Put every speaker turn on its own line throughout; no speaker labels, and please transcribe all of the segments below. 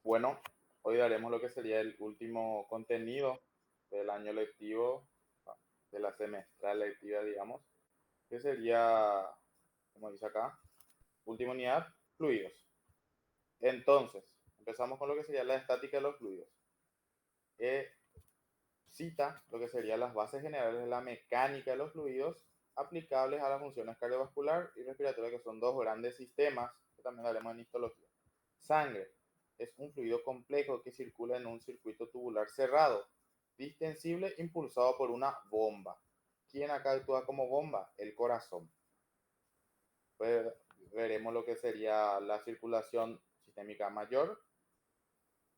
Bueno, hoy daremos lo que sería el último contenido del año lectivo, de la semestral lectiva, digamos, que sería, como dice acá, última unidad, fluidos. Entonces, empezamos con lo que sería la estática de los fluidos. Que cita lo que serían las bases generales de la mecánica de los fluidos aplicables a las funciones cardiovascular y respiratoria, que son dos grandes sistemas que también haremos en histología. Sangre es un fluido complejo que circula en un circuito tubular cerrado, distensible, impulsado por una bomba. ¿Quién acá actúa como bomba? El corazón. Pues veremos lo que sería la circulación sistémica mayor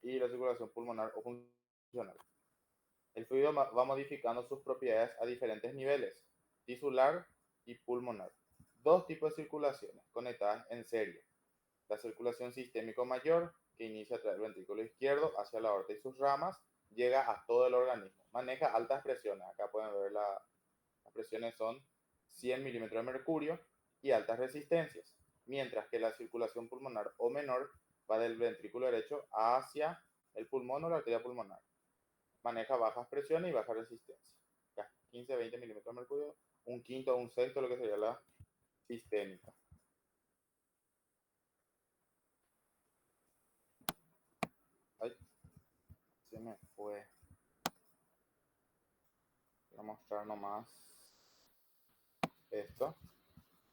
y la circulación pulmonar o funcional. El fluido va modificando sus propiedades a diferentes niveles, tisular y pulmonar. Dos tipos de circulaciones conectadas en serie. La circulación sistémico mayor, que inicia a través del ventrículo izquierdo hacia la aorta y sus ramas, llega a todo el organismo. Maneja altas presiones. Acá pueden ver las presiones son 100 milímetros de mercurio y altas resistencias. Mientras que la circulación pulmonar o menor va del ventrículo derecho hacia el pulmón o la arteria pulmonar. Maneja bajas presiones y baja resistencia. 15-20 milímetros de mercurio, un quinto o un sexto, lo que sería la sistémica. Ay, se me fue. Voy a mostrar nomás esto.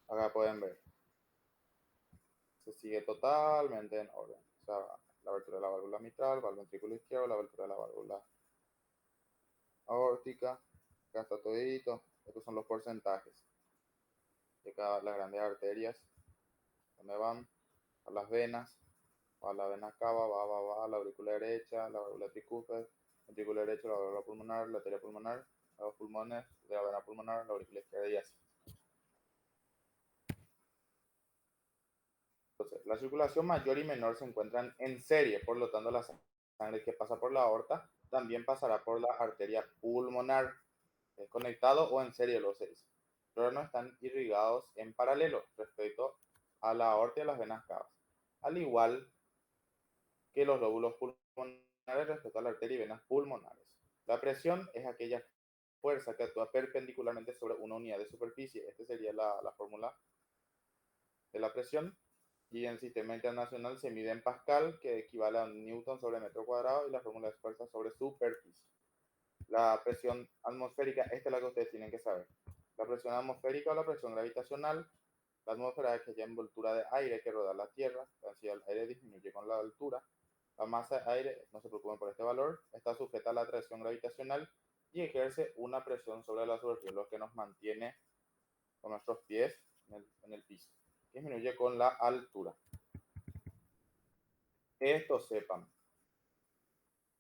Acá pueden ver. Se sigue totalmente en orden. O sea, la abertura de la válvula mitral, va al ventrículo izquierdo, la abertura de la válvula aórtica. Acá está todito. Estos son los porcentajes de cada las grandes arterias. ¿Dónde van? A las venas. Va la vena cava, va, la aurícula derecha, la válvula tricúspide, ventrículo derecho, la válvula pulmonar, la arteria pulmonar, los pulmones, de la vena pulmonar, la aurícula izquierda y así. Entonces, la circulación mayor y menor se encuentran en serie, por lo tanto la sangre que pasa por la aorta también pasará por la arteria pulmonar, conectado o en serie los seis, pero no están irrigados en paralelo respecto a la aorta y a las venas cavas, al igual que los lóbulos pulmonares respecto a la arteria y venas pulmonares. La presión es aquella fuerza que actúa perpendicularmente sobre una unidad de superficie. Esta sería la fórmula de la presión. Y en el sistema internacional se mide en Pascal, que equivale a un Newton sobre metro cuadrado, y la fórmula es fuerza sobre superficie. La presión atmosférica, esta es la que ustedes tienen que saber. La presión atmosférica o la presión gravitacional. La atmósfera es aquella envoltura de aire que rodea la Tierra, la densidad del aire disminuye con la altura. La masa de aire, no se preocupen por este valor, está sujeta a la atracción gravitacional y ejerce una presión sobre la superficie, lo que nos mantiene con nuestros pies en el piso. Disminuye con la altura. Esto sepan,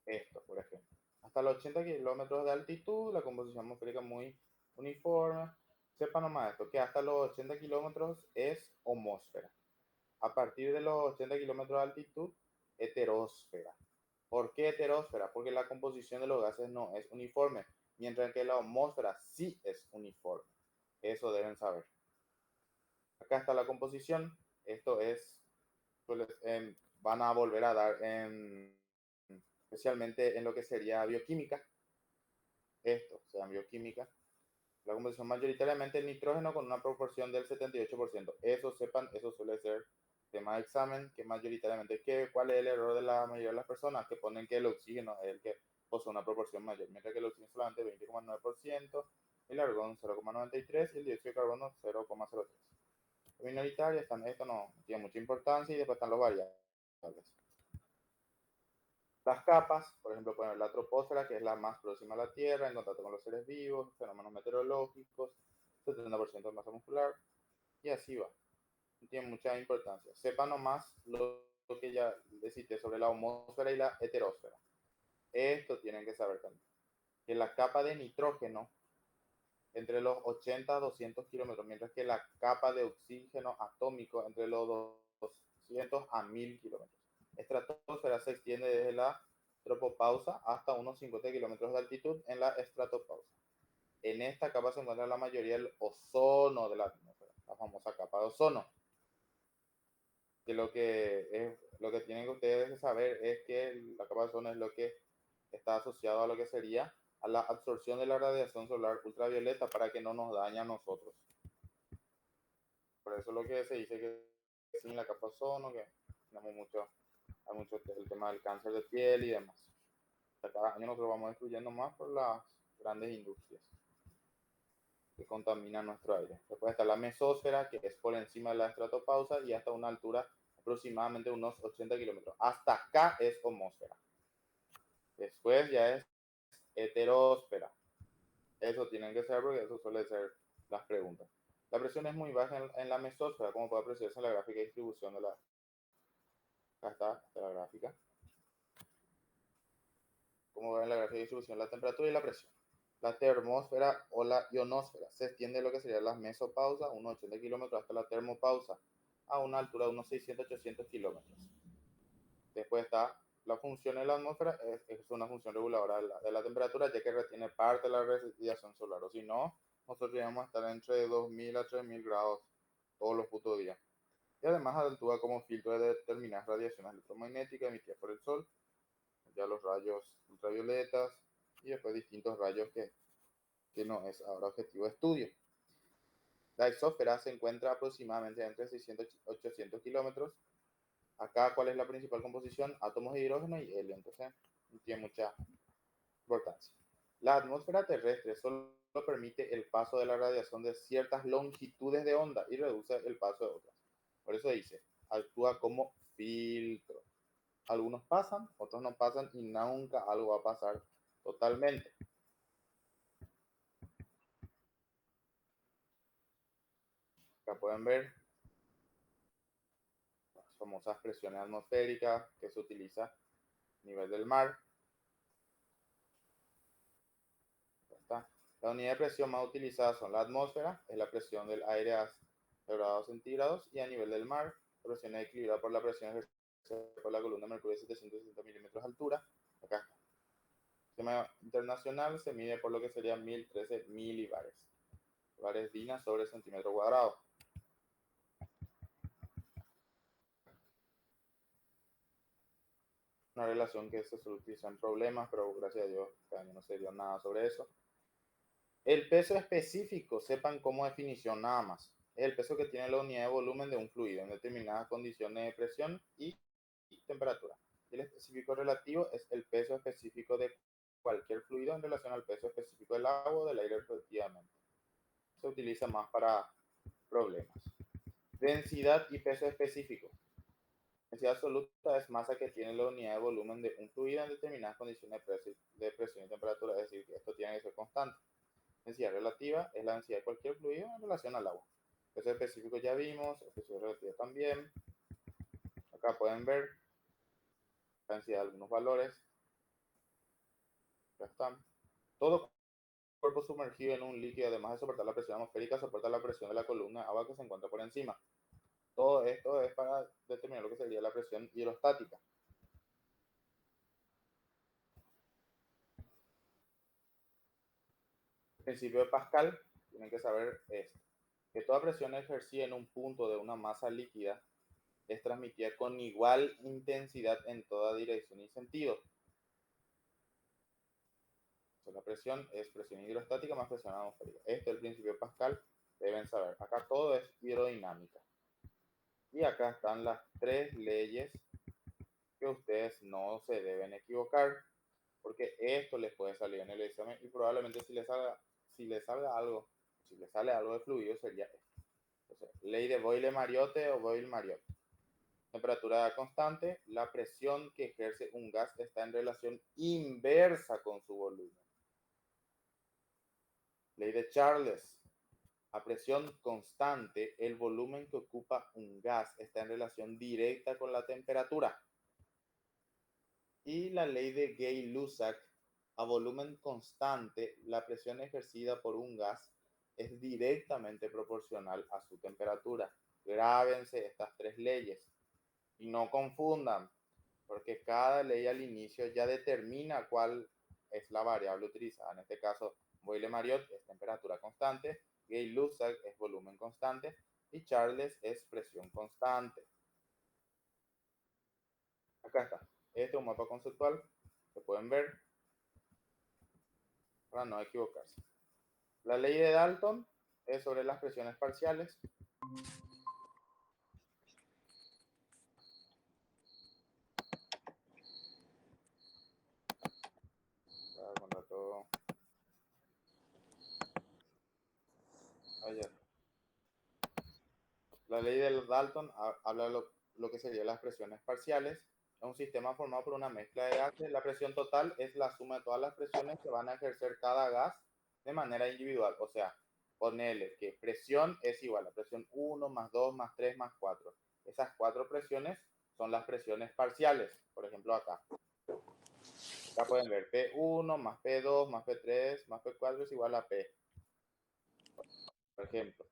esto por ejemplo. Hasta los 80 kilómetros de altitud, la composición atmosférica muy uniforme. Sepan nomás esto, que hasta los 80 kilómetros es homosfera. A partir de los 80 kilómetros de altitud, heterósfera. ¿Por qué heterósfera? Porque la composición de los gases no es uniforme, mientras que la atmósfera sí es uniforme. Eso deben saber. Acá está la composición. Esto es, pues, van a volver a dar especialmente en lo que sería bioquímica. Esto, o sea, bioquímica. La composición mayoritariamente nitrógeno con una proporción del 78%. Eso sepan, eso suele ser tema de examen, que mayoritariamente, ¿cuál es el error de la mayoría de las personas? Que ponen que el oxígeno es el que posee una proporción mayor, mientras que el oxígeno solamente 20,9%, el argón 0,93% y el dióxido de carbono 0,03%. Minoritarias, esto no tiene mucha importancia y después están los variables. Las capas, por ejemplo, poner la troposfera, que es la más próxima a la Tierra, en contacto con los seres vivos, fenómenos meteorológicos, 70% de masa muscular, y así va. No tiene mucha importancia. Sepan nomás lo que ya les cité sobre la homosfera y la heterósfera. Esto tienen que saber también. Que la capa de nitrógeno entre los 80 a 200 kilómetros, mientras que la capa de oxígeno atómico entre los 200 a 1000 kilómetros. Estratosfera se extiende desde la tropopausa hasta unos 50 kilómetros de altitud en la estratopausa. En esta capa se encuentra la mayoría del ozono de la atmósfera, la famosa capa de ozono, que lo que es lo que tienen que ustedes saber es que la capa de ozono es lo que está asociado a lo que sería a la absorción de la radiación solar ultravioleta para que no nos dañe a nosotros. Por eso lo que se dice que sin la capa de ozono, que tenemos mucho, hay mucho el tema del cáncer de piel y demás. O sea, cada año nosotros vamos destruyendo más por las grandes industrias que contaminan nuestro aire. Después está la mesósfera, que es por encima de la estratopausa y hasta una altura aproximadamente unos 80 kilómetros. Hasta acá es homósfera. Después ya es heterósfera. Eso tienen que ser porque eso suele ser las preguntas. La presión es muy baja en la mesósfera, como puede apreciarse en la gráfica de distribución de la... Acá está la gráfica. Como ven en la gráfica de distribución, la temperatura y la presión. La termósfera o la ionosfera se extiende lo que sería la mesopausa, unos 80 kilómetros, hasta la termopausa, a una altura de unos 600-800 kilómetros. Después está la función en la atmósfera, es una función reguladora de la temperatura, ya que retiene parte de la radiación solar, o si no, nosotros íbamos a estar entre 2000 a 3000 grados todos los putos días. Y además actúa como filtro de determinadas radiaciones electromagnéticas emitidas por el Sol, ya los rayos ultravioletas y después distintos rayos que no es ahora objetivo de estudio. La exósfera se encuentra aproximadamente entre 600 y 800 kilómetros. Acá, ¿cuál es la principal composición? Átomos de hidrógeno y helio, entonces no tiene mucha importancia. La atmósfera terrestre solo permite el paso de la radiación de ciertas longitudes de onda y reduce el paso de otras. Por eso dice, actúa como filtro. Algunos pasan, otros no pasan y nunca algo va a pasar totalmente. Acá pueden ver las famosas presiones atmosféricas que se utiliza a nivel del mar. ¿Está? La unidad de presión más utilizada son la atmósfera, es la presión del aire a 0 grados centígrados, y a nivel del mar, la presión es equilibrada por la presión ejercida por la columna de mercurio de 760 milímetros de altura. Acá está. El sistema internacional se mide por lo que serían 1013 milibares. Bares DINA sobre centímetro cuadrado. Una relación que se suele utilizar en problemas, pero gracias a Dios este año no se dio nada sobre eso. El peso específico, sepan como definición nada más. Es el peso que tiene la unidad de volumen de un fluido en determinadas condiciones de presión y temperatura. El específico relativo es el peso específico de cualquier fluido en relación al peso específico del agua o del aire respectivamente. Se utiliza más para problemas. Densidad y peso específico. Densidad absoluta es masa que tiene la unidad de volumen de un fluido en determinadas condiciones de presión y temperatura, es decir, que esto tiene que ser constante. Densidad relativa es la densidad de cualquier fluido en relación al agua. Peso específico ya vimos, peso relativo también. Acá pueden ver la densidad de algunos valores. Ya están. Todo cuerpo sumergido en un líquido, además de soportar la presión atmosférica, soporta la presión de la columna de agua que se encuentra por encima. Todo esto es para determinar lo que sería la presión hidrostática. El principio de Pascal, tienen que saber esto, que toda presión ejercida en un punto de una masa líquida es transmitida con igual intensidad en toda dirección y sentido. Entonces, la presión es presión hidrostática más presión atmosférica. Este es el principio de Pascal, deben saber. Acá todo es hidrodinámica. Y acá están las tres leyes que ustedes no se deben equivocar, porque esto les puede salir en el examen y probablemente si les salga algo, si les sale algo de fluido sería esto. Entonces, ley de Boyle-Mariotte o Boyle-Mariotte. Temperatura constante, la presión que ejerce un gas está en relación inversa con su volumen. Ley de Charles, a presión constante, el volumen que ocupa un gas está en relación directa con la temperatura. Y la ley de Gay-Lussac, a volumen constante, la presión ejercida por un gas es directamente proporcional a su temperatura. Grábense estas tres leyes y no confundan, porque cada ley al inicio ya determina cuál es la variable utilizada. En este caso, Boyle-Mariotte es temperatura constante, Gay-Lussac es volumen constante y Charles es presión constante. Acá está. Este es un mapa conceptual que pueden ver para no equivocarse. La ley de Dalton es sobre las presiones parciales. Todo. Ayer. La ley de Dalton habla de lo que serían las presiones parciales. Es un sistema formado por una mezcla de gases. La presión total es la suma de todas las presiones que van a ejercer cada gas de manera individual. O sea, ponele que presión es igual a presión 1 más 2 más 3 más 4. Esas 4 presiones son las presiones parciales. Por ejemplo, acá. Acá pueden ver P1 más P2 más P3 más P4 es igual a P. Por ejemplo,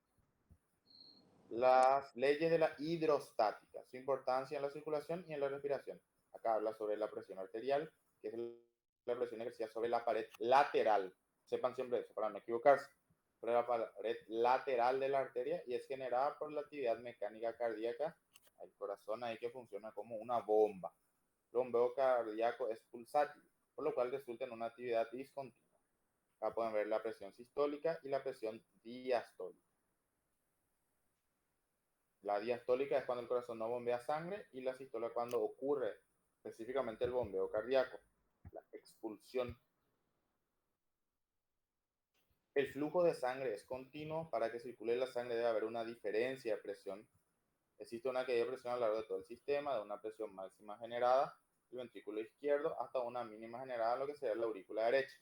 las leyes de la hidrostática, su importancia en la circulación y en la respiración. Acá habla sobre la presión arterial, que es la presión ejercida sobre la pared lateral. Sepan siempre eso, para no equivocarse. Sobre la pared lateral de la arteria y es generada por la actividad mecánica cardíaca. El corazón ahí que funciona como una bomba. El bombeo cardíaco es pulsátil, por lo cual resulta en una actividad discontinua. Acá pueden ver la presión sistólica y la presión diastólica. La diastólica es cuando el corazón no bombea sangre y la sistólica cuando ocurre específicamente el bombeo cardíaco, la expulsión. El flujo de sangre es continuo. Para que circule la sangre debe haber una diferencia de presión. Existe una caída de presión a lo largo de todo el sistema, de una presión máxima generada el ventrículo izquierdo hasta una mínima generada en lo que sería la aurícula derecha.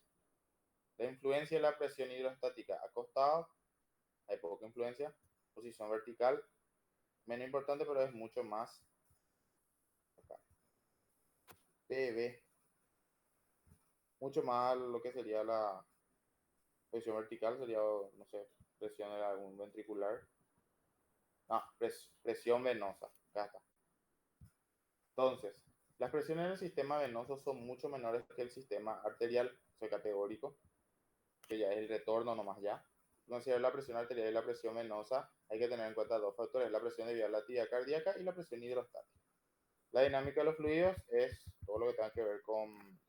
La influencia de la presión hidrostática acostado, hay poca influencia. Posición vertical, menos importante, pero es mucho más. Acá. PB, mucho más lo que sería la presión vertical, sería, no sé, presión de algún ventricular. No, presión venosa. Acá está. Entonces, las presiones en el sistema venoso son mucho menores que el sistema arterial, o sea, categórico, que ya es el retorno nomás ya. Considerar la presión arterial y la presión venosa, hay que tener en cuenta dos factores, la presión debido a la actividad cardíaca y la presión hidrostática. La dinámica de los fluidos es todo lo que tenga que ver con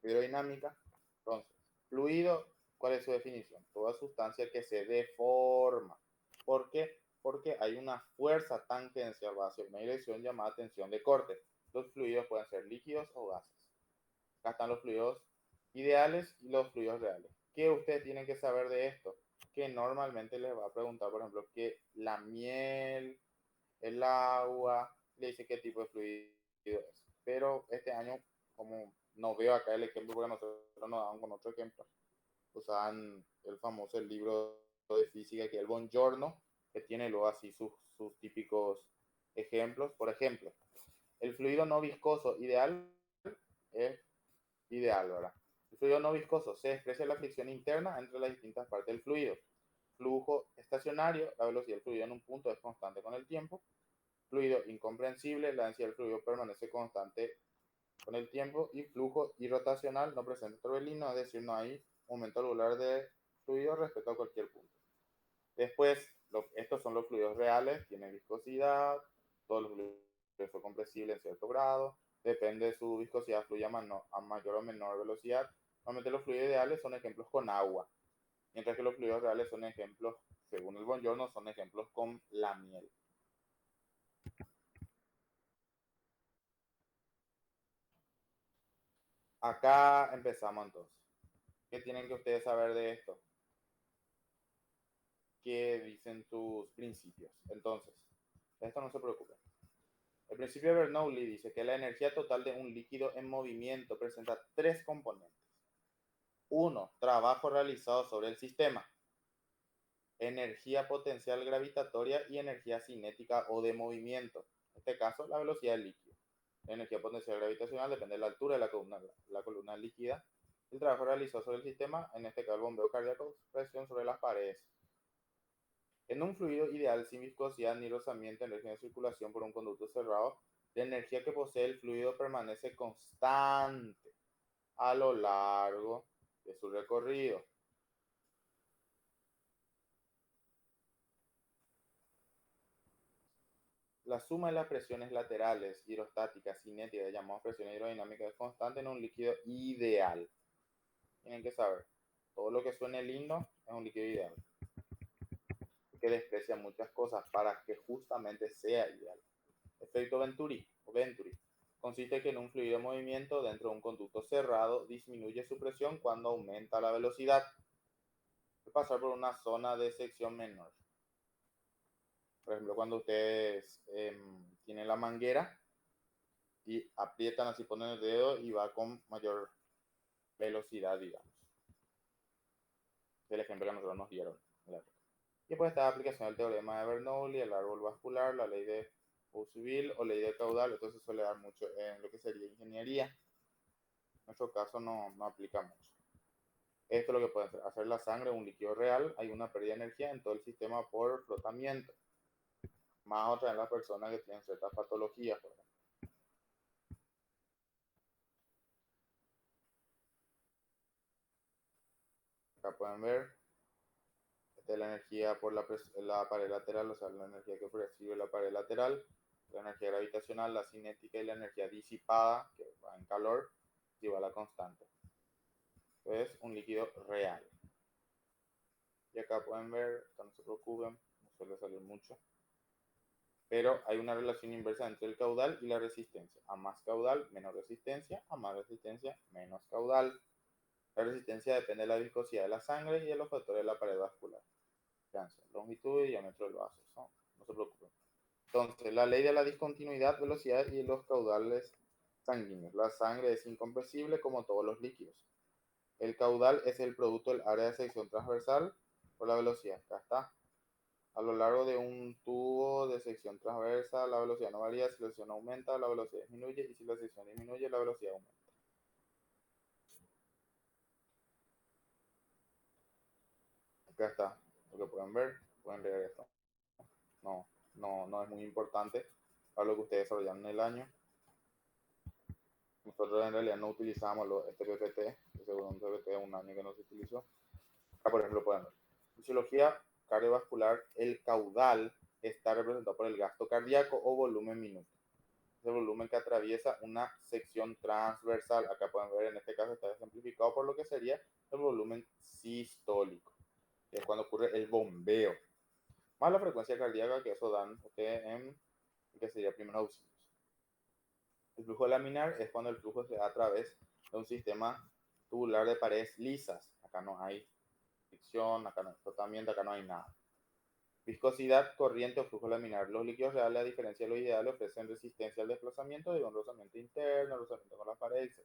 hidrodinámica. Entonces, fluido, ¿cuál es su definición? Toda sustancia que se deforma. ¿Por qué? Porque hay una fuerza tangencial hacia una dirección llamada tensión de corte. Los fluidos pueden ser líquidos o gases. Acá están los fluidos ideales y los fluidos reales. ¿Qué ustedes tienen que saber de esto? Que normalmente les va a preguntar, por ejemplo, que la miel, el agua, le dice qué tipo de fluido es. Pero este año, como no veo acá el ejemplo, porque nosotros nos daban con otro ejemplo, usaban el famoso el libro de física que es el Buongiorno, que tiene luego así sus típicos ejemplos. Por ejemplo, el fluido no viscoso ideal es ideal, ¿verdad? El fluido no viscoso se expresa en la fricción interna entre las distintas partes del fluido. Flujo estacionario, la velocidad del fluido en un punto es constante con el tiempo. Fluido incomprensible, la densidad del fluido permanece constante con el tiempo. Y flujo irrotacional, no presenta torbellino, es decir, no hay aumento angular de fluido respecto a cualquier punto. Después, estos son los fluidos reales, tienen viscosidad, todos los fluidos son compresibles en cierto grado, depende de su viscosidad, fluye a mayor o menor velocidad. Normalmente los fluidos ideales son ejemplos con agua, mientras que los fluidos reales son ejemplos, según el Buongiorno, son ejemplos con la miel. Acá empezamos entonces. ¿Qué tienen que ustedes saber de esto? ¿Qué dicen tus principios? Entonces, de esto no se preocupen. El principio de Bernoulli dice que la energía total de un líquido en movimiento presenta tres componentes. Uno, trabajo realizado sobre el sistema. Energía potencial gravitatoria y energía cinética o de movimiento. En este caso, la velocidad del líquido. La energía potencial gravitacional depende de la altura de la columna líquida. El trabajo realizado sobre el sistema, en este caso el bombeo cardíaco, presión sobre las paredes. En un fluido ideal sin viscosidad ni rozamiento en régimen de circulación por un conducto cerrado, la energía que posee el fluido permanece constante a lo largo de su recorrido. La suma de las presiones laterales, hidrostáticas, cinéticas, llamamos presiones hidrodinámicas, es constante en un líquido ideal. Tienen que saber, todo lo que suene lindo es un líquido ideal, que desprecia muchas cosas para que justamente sea ideal. Efecto Venturi o Venturi consiste que en un fluido en movimiento dentro de un conducto cerrado disminuye su presión cuando aumenta la velocidad. Puede pasar por una zona de sección menor. Por ejemplo, cuando ustedes tienen la manguera y aprietan así, ponen el dedo y va con mayor velocidad, digamos. Es el ejemplo que nosotros nos dieron. Y después está la aplicación del teorema de Bernoulli, el árbol vascular, la ley de Bouseville o ley de caudal. Esto se suele dar mucho en lo que sería ingeniería. En nuestro caso no aplica mucho. Esto es lo que puede hacer la sangre un líquido real. Hay una pérdida de energía en todo el sistema por flotamiento. Más otra en las personas que tienen ciertas patologías, por ejemplo. Acá pueden ver, esta es la energía por la pared lateral, o sea, la energía que recibe la pared lateral, la energía gravitacional, la cinética y la energía disipada, que va en calor, lleva a la constante. Es un líquido real. Y acá pueden ver, no se preocupen, no suele salir mucho, pero hay una relación inversa entre el caudal y la resistencia. A más caudal, menos resistencia; a más resistencia, menos caudal. La resistencia depende de la viscosidad de la sangre y de los factores de la pared vascular. Longitud y diámetro del vaso, no se preocupen. Entonces, la ley de la discontinuidad, velocidad y los caudales sanguíneos. La sangre es incompresible como todos los líquidos. El caudal es el producto del área de sección transversal por la velocidad. Acá está. A lo largo de un tubo de sección transversa, la velocidad no varía. Si la sección aumenta, la velocidad disminuye. Y si la sección disminuye, la velocidad aumenta. Acá está. Lo que pueden ver. Pueden leer esto. No es muy importante para lo que ustedes desarrollan en el año. Nosotros en realidad no utilizamos este PPT, que según un PPT de un año que no se utilizó. Acá, por ejemplo, pueden ver. Fisiología cardiovascular, el caudal está representado por el gasto cardíaco o volumen minuto. Es el volumen que atraviesa una sección transversal. Acá pueden ver, en este caso está ejemplificado por lo que sería el volumen sistólico. Es cuando ocurre el bombeo. Más la frecuencia cardíaca, que eso dan ustedes en que sería primeros auxilios. El flujo laminar es cuando el flujo se da a través de un sistema tubular de paredes lisas. Acá no hay fricción, acá no hay flotamiento, acá no hay nada. Viscosidad, corriente o flujo laminar. Los líquidos reales, a diferencia de los ideales, ofrecen resistencia al desplazamiento debido a un rozamiento interno, rozamiento con la pared, etc.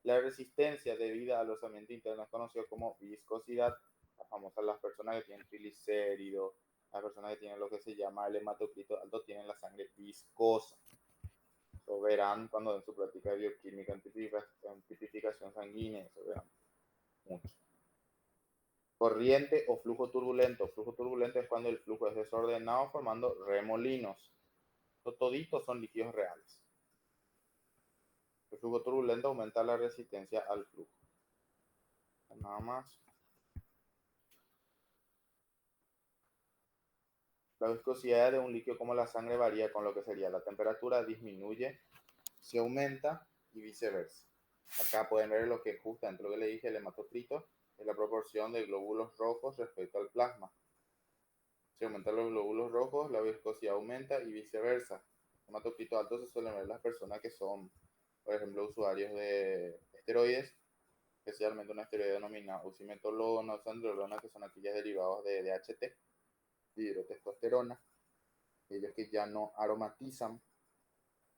La resistencia debida al rozamiento interno es conocida como viscosidad. Las famosas, las personas que tienen triglicéridos, las personas que tienen lo que se llama el hematocrito alto, tienen la sangre viscosa. Lo verán cuando en su práctica de bioquímica en tipificación sanguínea, eso verán mucho. Corriente o flujo turbulento. Flujo turbulento es cuando el flujo es desordenado formando remolinos. Toditos son líquidos reales. El flujo turbulento aumenta la resistencia al flujo. Nada más. La viscosidad de un líquido como la sangre varía con lo que sería la temperatura, disminuye, se aumenta y viceversa. Acá pueden ver lo que justamente lo que le dije, el hematocrito es la proporción de glóbulos rojos respecto al plasma. Si aumentan los glóbulos rojos, la viscosidad aumenta y viceversa. Hematocrito alto se suelen ver las personas que son, por ejemplo, usuarios de esteroides, especialmente un esteroide denominado usimetolona o sandrolona, que son aquellos derivados de DHT, dihidrotestosterona. Aquellos que ya no aromatizan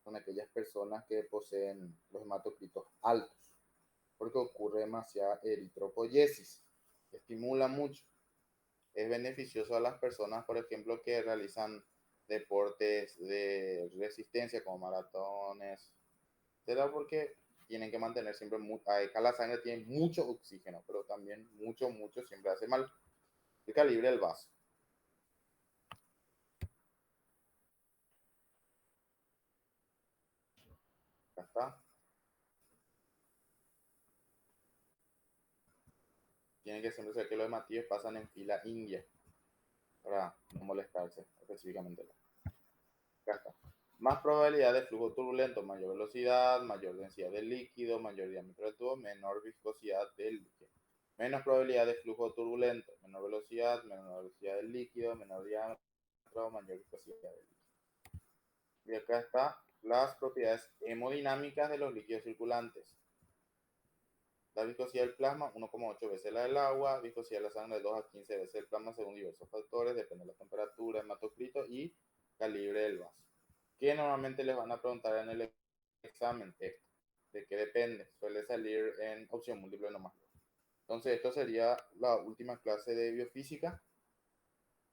son aquellas personas que poseen los hematocritos altos, porque ocurre demasiada eritropoyesis, estimula mucho. Es beneficioso a las personas, por ejemplo, que realizan deportes de resistencia como maratones, etc., porque tienen que mantener siempre, acá la sangre tiene mucho oxígeno, pero también mucho siempre hace mal. El calibre del vaso. Acá está. Tienen que siempre ser que los hematíes pasan en fila india para no molestarse específicamente. Acá está. Más probabilidad de flujo turbulento, mayor velocidad, mayor densidad del líquido, mayor diámetro del tubo, menor viscosidad del líquido. Menos probabilidad de flujo turbulento, menor velocidad del líquido, menor diámetro, mayor viscosidad del líquido. Y acá está las propiedades hemodinámicas de los líquidos circulantes. La viscosidad del plasma, 1,8 veces la del agua. Viscosidad de la sangre, 2 a 15 veces el plasma según diversos factores. Depende de la temperatura, hematocrito y calibre del vaso. ¿Qué normalmente les van a preguntar en el examen? Esto. ¿De qué depende? Suele salir en opción múltiple nomás. Entonces, esto sería la última clase de biofísica.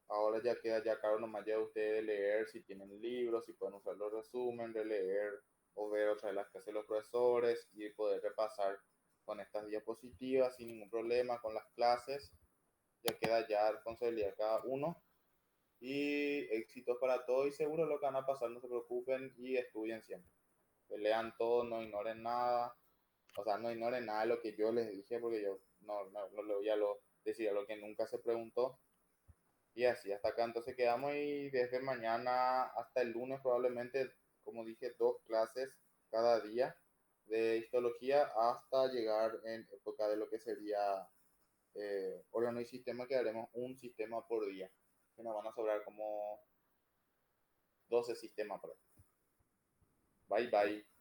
Ahora ya queda ya claro nomás ya ustedes leer si tienen libros, si pueden usar los resúmenes, de leer o ver otra de las clases de los profesores y poder repasar con estas diapositivas sin ningún problema con las clases. Ya queda ya responsabilidad de cada uno y éxitos para todos y seguro lo que van a pasar, no se preocupen y estudien siempre. Lean todo, no ignoren nada, o sea, no ignoren nada de lo que yo les dije porque yo no le voy a decir a lo que nunca se preguntó. Y así, hasta acá entonces quedamos y desde mañana hasta el lunes probablemente, como dije, 2 clases cada día de histología hasta llegar en época de lo que sería órgano y sistema, que haremos un sistema por día, que nos van a sobrar como 12 sistemas por ahí. Bye bye.